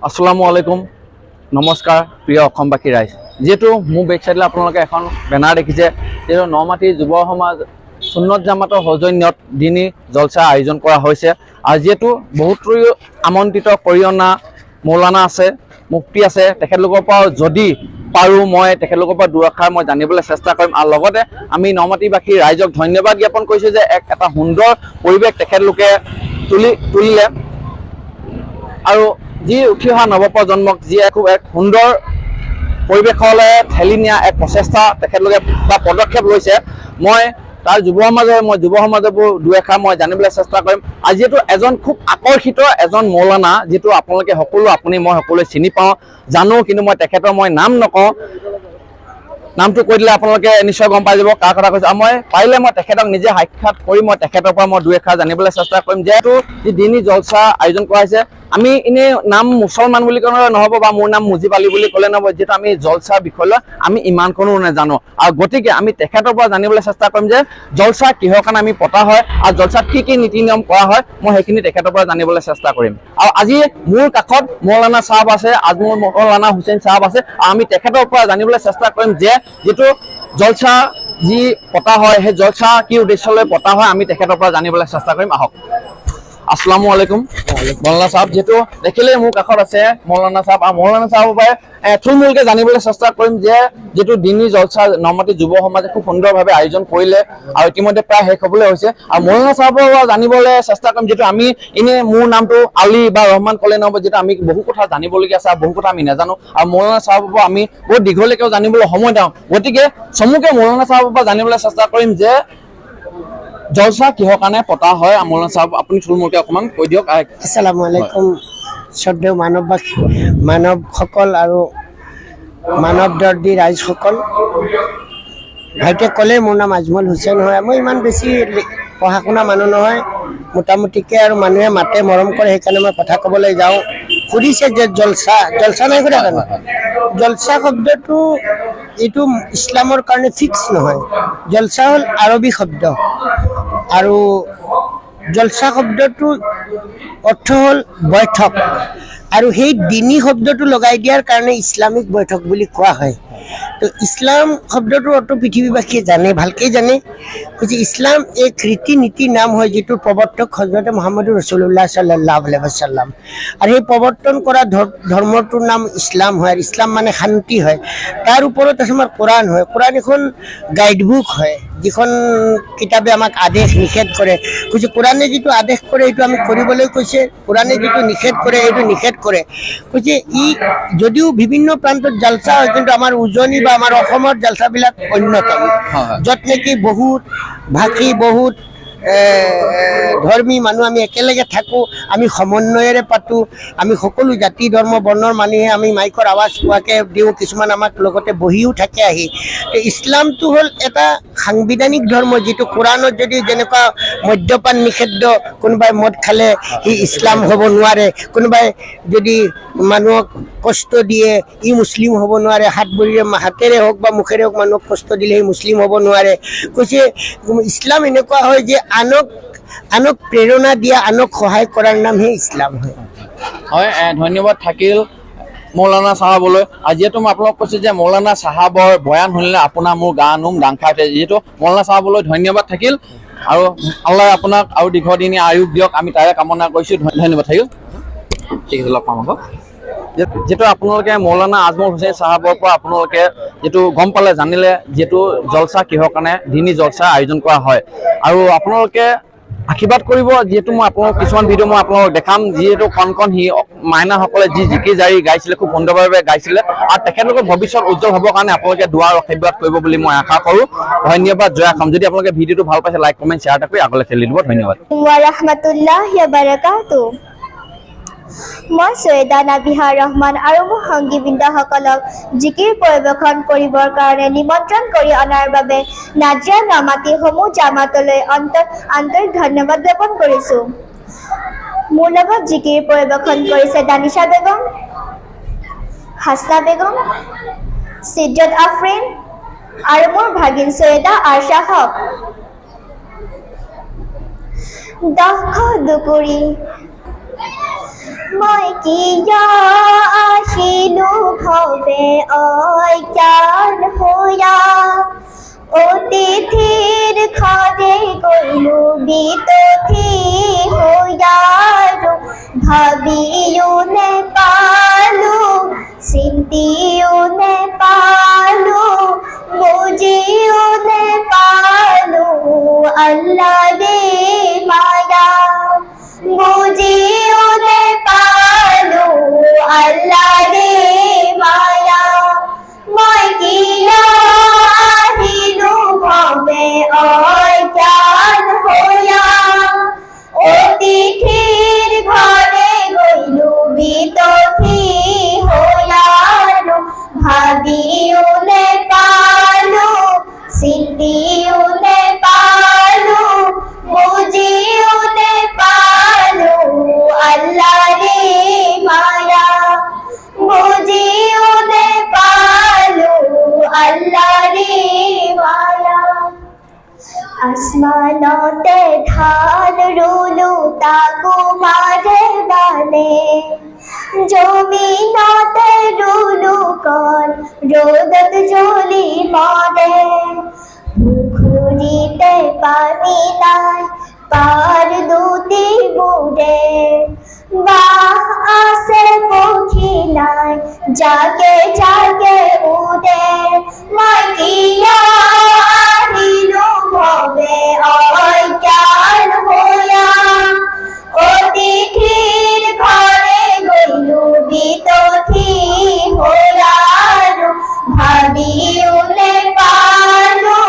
আসসালামু আলাইকুম নমস্কাৰ প্ৰিয় অসমবাসী ৰাইজ যেহেতু মোৰ বেক সাইডলে আপোনালোকে এখন বেনাৰ দেখিছে যেহেতু নমাটি যুৱ সমাজ সুন্নত জামাতৰ সৌজন্যত দিনী জলসা আয়োজন কৰা হৈছে আৰু যেহেতু বহুতো আমন্ত্ৰিত কৰিয়না মৌলানা আছে মুফতি আছে তেখেতলোকৰ পৰা যদি পাৰোঁ মই তেখেতলোকৰ পৰা দুআষাৰ মই জানিবলৈ চেষ্টা কৰিম আৰু লগতে আমি নমাটিবাসী ৰাইজক ধন্যবাদ জ্ঞাপন কৰিছোঁ যে এটা সুন্দৰ পৰিৱেশ তেখেতলোকে তুলিলে আৰু যি উঠি অহা নৱপ্ৰজন্মক যি এক সুন্দৰ পৰিৱেশলৈ ঠেলি নিয়া এক প্ৰচেষ্টা তেখেতলোকে বা পদক্ষেপ লৈছে মই তাৰ যুৱ সমাজৰ দুআষাৰ মই জানিবলৈ চেষ্টা কৰিম আৰু যিহেতু এজন খুব আকৰ্ষিত এজন মৌলানা যিটো আপোনালোকে আপুনি মই সকলোৱে চিনি পাওঁ জানো কিন্তু মই তেখেতৰ মই নাম নকওঁ নামটো কৈ দিলে আপোনালোকে নিশ্চয় গম পাই যাব কাৰ কথা কৈছোঁ আৰু মই পাৰিলে মই তেখেতক নিজে সাক্ষাৎ কৰি মই তেখেতৰ পৰা মই দুআষাৰ জানিবলৈ চেষ্টা কৰিম যিহেতু যি দিনী জলসা আয়োজন কৰা হৈছে আমি এনে নাম মুছলমান বুলি ক'লে নহ'ব বা মোৰ নাম মুজিব আলী বুলি ক'লে নহ'ব যিহেতু আমি জলসাৰ বিষয়লৈ আমি ইমানকণো নাজানো আৰু গতিকে আমি তেখেতৰ পৰা জানিবলৈ চেষ্টা কৰিম যে জলসা কিহৰ কাৰণে আমি পতা হয় আৰু জলসাত কি কি নীতি নিয়ম কৰা হয় মই সেইখিনি তেখেতৰ পৰা জানিবলৈ চেষ্টা কৰিম আৰু আজি মোৰ কাষত মৌলানা চাহাব আছে আজমল মৌলানা হুছেইন চাহাব আছে আৰু আমি তেখেতৰ পৰা জানিবলৈ চেষ্টা কৰিম যে যিটো জলসা যি পতা হয় সেই জলসা কি উদ্দেশ্যলৈ পতা হয় আমি তেখেতৰ পৰা জানিবলৈ চেষ্টা কৰিম আহক আসসালামু আলাইকুম মৌলানা সাহেব যেহেতু দেখিলে মোৰ কাষত আছে মৌলানা সাহেব আৰু মৌলানা সাহেবৰ পৰা থুলমূলকৈ জানিবলৈ চেষ্টা কৰিম যে যিটো দিনী জলসা নমাটি যুৱ সমাজে খুব সুন্দৰভাৱে আয়োজন কৰিলে আৰু ইতিমধ্যে প্ৰায় শেষ হ'বলৈ হৈছে আৰু মৌলানা সাহেবৰ পৰা জানিবলৈ চেষ্টা কৰিম যিহেতু আমি এনেই মোৰ নামটো আলী বা ৰহমান ক'লে নহ'ব যিহেতু আমি বহু কথা জানিবলগীয়া আছে আৰু বহু কথা আমি নাজানো আৰু মৌলানা সাহেবৰ পৰা আমি বহুত দীঘলীয়াকৈও জানিবলৈ সময় দিওঁ গতিকে চমুকৈ মৌলানা সাহেবৰ পৰা জানিবলৈ চেষ্টা কৰিম যে জলসা কিহৰ কাৰণে পতা হয় মৌলানা সাহেব আপুনি থুলমূলকৈ অকণমান কৈ দিয়ক আসসালামু আলাইকুম শ্ৰদ্ধেয় মানৱসকল আৰু মানৱ দৰ্দী ৰাইজসকল ভাইটিয়ে ক'লে মোৰ নাম আজমল হুছেইন হয় মই ইমান বেছি পঢ়া শুনা মানুহ নহয় মোটামুটিকৈ আৰু মানুহে মাতে মৰম কৰে সেইকাৰণে মই কথা ক'বলৈ যাওঁ সুধিছে যে জলসা নাই সুধা জানো জলসা শব্দটো এইটো ইছলামৰ কাৰণে ফিক্স নহয় জলসা হ'ল আৰবী শব্দ আৰু জলসা শব্দটো অৰ্থ হ'ল বৈঠক আৰু সেই দিনী শব্দটো লগাই দিয়াৰ কাৰণে ইছলামিক বৈঠক বুলি কোৱা হয় তো ইছলাম শব্দটোৰ অৰ্থ পৃথিৱীবাসীয়ে জানে ভালকৈ জানে যে ইছলাম এক ৰীতি নীতিৰ নাম হয় যিটোৰ প্ৰৱৰ্তক হজৰত মুহাম্মদুৰ ৰাছুলুল্লাহ সাল্লাল্লাহু আলাইহি ওয়াসাল্লাম আৰু সেই প্ৰৱৰ্তন কৰা ধৰ্মটোৰ নাম ইছলাম হয় আৰু ইছলাম মানে শান্তি হয় তাৰ ওপৰত আছে আমাৰ কোৰাণ হয় কোৰাণ এখন গাইডবুক হয় যিখন কিতাপে আমাক আদেশ নিষেধ কৰে কৈছে কোৰাণে যিটো আদেশ কৰে এইটো আমি কৰিবলৈ কৈছে কোৰাণে যিটো নিষেধ কৰে এইটো নিষেধ কৰে কৈছে ই যদিও বিভিন্ন প্ৰান্তত জলসা হয় কিন্তু আমাৰ উজনি বা আমাৰ অসমৰ জলসাবিলাক অন্যতম য'ত নেকি বহুত ভাষী বহুত ধৰ্মী মানুহ আমি একেলগে থাকোঁ আমি সমন্বয়েৰে পাতোঁ আমি সকলো জাতি ধৰ্ম বৰ্ণৰ মানুহে আমি মাইকৰ আৱাজ পোৱাকৈ দিওঁ কিছুমান আমাক লগতে বহিও থাকে আহি ইছলামটো হ'ল এটা সাংবিধানিক ধৰ্ম যিটো কোৰাণত যদি যেনেকুৱা মদ্যপান নিষিদ্ধ কোনোবাই মদ খালে সি ইছলাম হ'ব নোৱাৰে কোনোবাই যদি মানুহক কষ্ট দিয়ে ই মুছলিম হ'ব নোৱাৰে হাতেৰে হওক বা মুখেৰে হওক মানুহক কষ্ট দিলে সি মুছলিম হ'ব নোৱাৰে কৈছে ইছলাম এনেকুৱা হয় যে আনক প্ৰেৰণা দিয়া আনক সহায় কৰাৰ নামহে ইছলাম হয় হয় ধন্যবাদ থাকিল মৌলানা চাহাবলৈ আৰু যিহেতু মই আপোনালোক কৈছোঁ যে মৌলানা চাহাবৰ বয়ান শুনিলে আপোনাৰ মোৰ গা নোম দাং খাই উঠে যিহেতু মৌলানা চাহাবলৈ ধন্যবাদ থাকিল আৰু আল্লাহ আপোনাক আৰু দীৰ্ঘদিনীয়া আয়ুস দিয়ক আমি তাৰে কামনা কৰিছোঁ ধন্যবাদ থাকিল ঠিক আছে লগ পাম আকৌ যিহেতু আপোনালোকে মৌলানা আজমল হুছেইন চাহাবৰ পৰা আপোনালোকে যিটো গম পালে জানিলে যিহেতু জলসা কিহৰ কাৰণে দিনী জলসা আয়োজন কৰা হয় আৰু আপোনালোকে আশীৰ্বাদ কৰিব যিহেতু মই আপোনালোক কিছুমান ভিডিঅ' মই আপোনালোকক দেখাম যিহেতু কণ মাইনাসকলে যি জিকি জাৰি গাইছিলে খুব সুন্দৰভাৱে গাইছিলে আৰু তেখেতলোকৰ ভৱিষ্যত উজ্জ্বল হ'বৰ কাৰণে আপোনালোকে দুৱাৰ আশীৰ্বাদ কৰিব বুলি মই আশা কৰোঁ ধন্যবাদ জয় অসম যদি আপোনালোকে ভিডিঅ'টো ভাল পাইছে লাইক কমেণ্ট শ্বেয়াৰ কৰি আগলৈ ঠেলি দিব ধন্যবাদ ওয়া ৰাহমাতুল্লাহি ওয়া বাৰাকাতুহু মই সৈয়দা নাবিহা ৰহমান আৰু মোৰ সংগীবৃন্দসকলক জিকিৰ পৰিৱেশন কৰিবৰ কাৰণে নিমন্ত্ৰণ কৰি অনাৰ বাবে নাজিৰা নমাটি সমূহ জামাতলৈ আন্তৰিক ধন্যবাদ জ্ঞাপন কৰিছোঁ মোৰ লগত জিকিৰ পৰিৱেশন কৰিছে দানিছা বেগম হাছনা বেগম সিদ্দত আফৰিন আৰু মোৰ ভাগিন সৈয়দা আৰশা হক দখ দুকুৰি মই কি ঐ জ্ঞান হোয়া অতিথির ঘরে গইলু বিতথি হইয়ারো ভাবিও নে পালু চিন্তিও নে পালু বুঝিও নে পালু আল্লাহ রে মায়া বুঝিও নে পালু আল্লাহ রে মায়া মই কিয়া আহিলু ভবে ঐ জ্ঞান হোয়া অতিথির ঘরে গইলু বিতথি হইয়ারো ভাবিও নে পালু চিন্তিও নে পালু বুঝিও নে পালু আল্লাহ রে মায়া বুঝিও নে পালু আল্লাহ রে মায়া আসমানতে ধান রুলু তাকু মারে বানে জমিনতে রুলু কর রোদত জ্বলি মরে পুখুরিতে পানি নাই পার দুটি বুড়ে বাহ আসে পক্ষী নাই জাগে জাগে উড়ে মাইয়া আহিলু ভবে ঐ জ্ঞান হোয়া অতিথির ঘরে গইলু বিতথি হইয়ারো ভাবিও নে পালু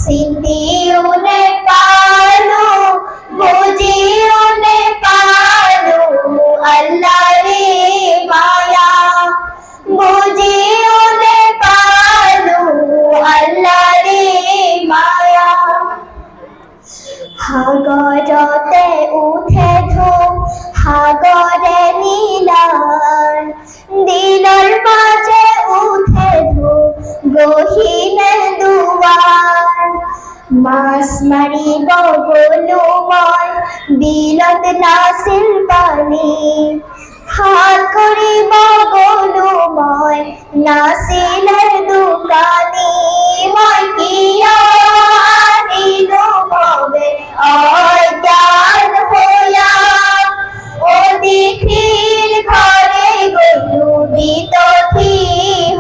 চিন্তিও নে পালু বুঝিও নে পালু আল্লাহ রে মায়া বুঝিও নে পালু আল্লাহ রে মায়া সাগরতে উঠে ধূম সাগরে নীলার দিলৰ মাঝে উঠে ধূম গহিনে দুৱাৰ মাছ মাৰিব গলো মই বিলত নাছিল পানী হাত কৰিব গলো মই নাছিলে দোকানী মই কিয়া আহিলু ভবে ঐ জ্ঞান হোয়া অতিথির ঘরে গইলু বিতথি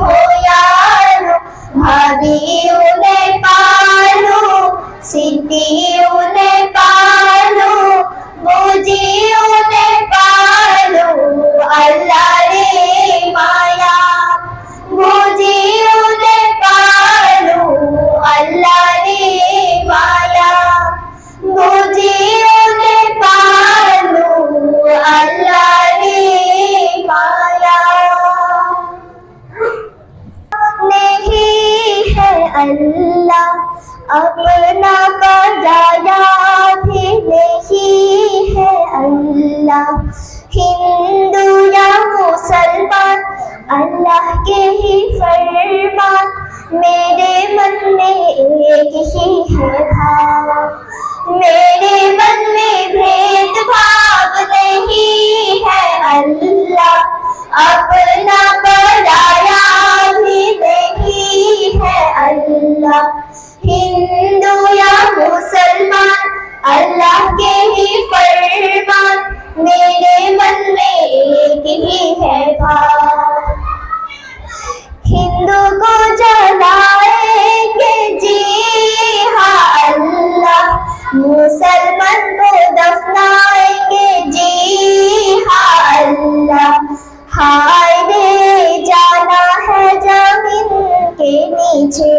হইয়ারো ভাবিও নে পালু চিন্তিও নে পালু বুঝিও নে পালু আল্লাহ রে মায়া বুঝিও নে পালু আল্লাহ রে মায়া বুঝিও নে পালু আল্লাহ রে মায়া नहीं है अल्लाह अपना बजाया भी नहीं है अल्लाह हिंदू या मुसलमान अल्लाह के ही फरमान मेरे मन में एक ही है भाव मेरे मन में भेदभाव नहीं है अल्लाह अपना बनाया भी नहीं है अल्लाह हिंदू या मुसलमान अल्लाह के ही फरमान मेरे मन में एक ही है भाव हिंदू को जलाएंगे जी हाँ अल्लाह मुसलमान को दफनाएंगे जी हाँ अल्लाह हाय रे जाना है जमीन के नीचे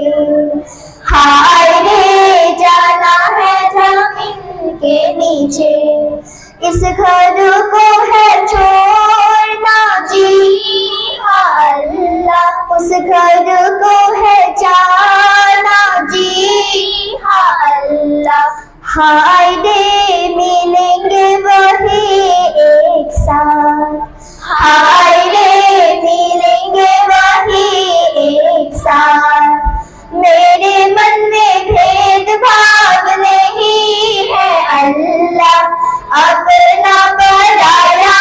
हाय रे जाना है जमीन के नीचे इस घर को है छोड़ना जी हाँ अल्लाह उस घर को है जाना जी हाँ अल्लाह हाय रे मिलेंगे वही एक साथ हाय रे मिलेंगे वही एक साथ मेरे मन में भेदभाव नहीं है अल्लाह अपना पराया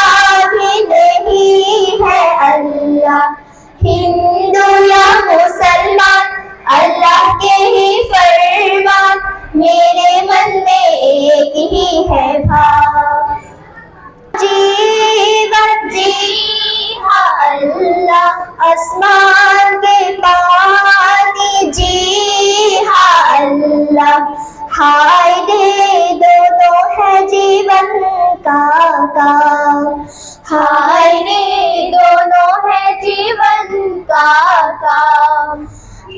भी नहीं है अल्लाह हिंदू या मुसलमान अल्लाह के ही फरमान, मेरे मन में एक ही है भाव। जीवन जी हाँ अल्लाह, आसमान के पानी जी हाँ अल्लाह, हाय दे दोनों है जीवन का काम, हाय रे दोनों है जीवन का काम।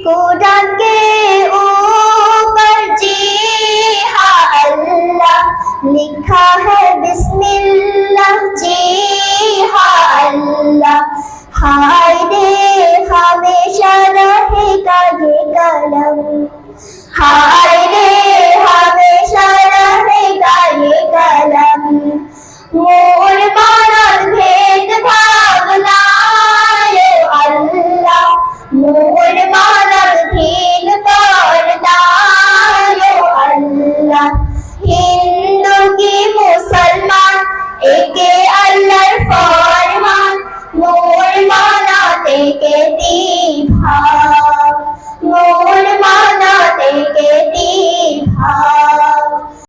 कुरान के ऊपर जी हाँ अल्लाह, लिखा है बिस्मिल्लाह जी हाँ अल्लाह, हाय रे हमेशा रहेगा ये कलम, हाय